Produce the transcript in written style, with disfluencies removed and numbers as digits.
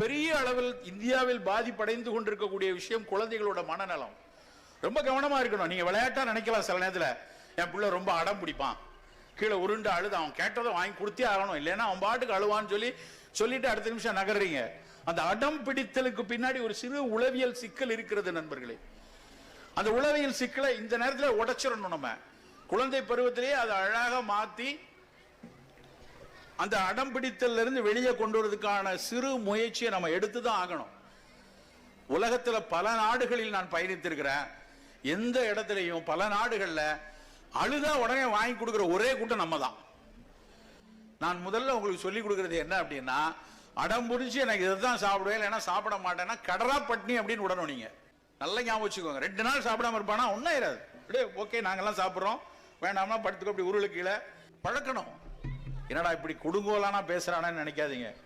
பெரிய அளவில் இந்தியாவில் பாதிப்படைந்து கொண்டிருக்கக்கூடிய விஷயம் குழந்தைகளோட மனநலம். ரொம்ப கவனமா இருக்கணும். நீங்க விளையாட்டா நினைக்கலாம், சில நேரத்தில் என் பிள்ளை ரொம்ப அடம் பிடிப்பான், கீழே உருண்டு அழுது, அவன் கேட்டதை வாங்கி கொடுத்தே ஆகணும், இல்லைன்னா அவன் பாட்டுக்கு அழுவான்னு சொல்லிட்டு அடுத்த நிமிஷம் நகர்றீங்க. அந்த அடம் பிடித்தலுக்கு பின்னாடி ஒரு சிறு உளவியல் சிக்கல் இருக்கிறது நண்பர்களே. அந்த உளவியல் சிக்கலை இந்த நேரத்தில் உடைச்சிடணும். நம்ம குழந்தை பருவத்திலேயே அதை அழகாக மாற்றி அந்த அடம் பிடித்தல் இருந்து வெளியே கொண்டு வரதுக்கான சிறு முயற்சியை நம்ம எடுத்து தான் ஆகணும். உலகத்தில் பல நாடுகளில் நான் பயணித்திருக்கிறேன். எந்த இடத்துலையும் பல நாடுகளில் அழுதா உடனே வாங்கி கொடுக்குற ஒரே கூட்டம் நம்ம தான். நான் முதல்ல உங்களுக்கு சொல்லிக் கொடுக்கறது என்ன அப்படின்னா, அடம் பிடிச்சி எனக்கு இதுதான் சாப்பிடுவேன், இல்லைன்னா சாப்பிட மாட்டேன்னா கடரா பட்னி அப்படின்னு விடணும். நீங்க நல்லா ஞாபகம் வச்சுக்கோங்க. 2 நாள் சாப்பிடாம இருப்பானா ஒன்னும் ஆயிராது. ஓகே நாங்கெல்லாம் சாப்பிட்றோம், வேண்டாம்னா படுத்துக்க, அப்படி உருளை கீழே பழக்கணும். என்னடா இப்படி கொடுங்கோலானா பேசுறானு நினைக்காதீங்க.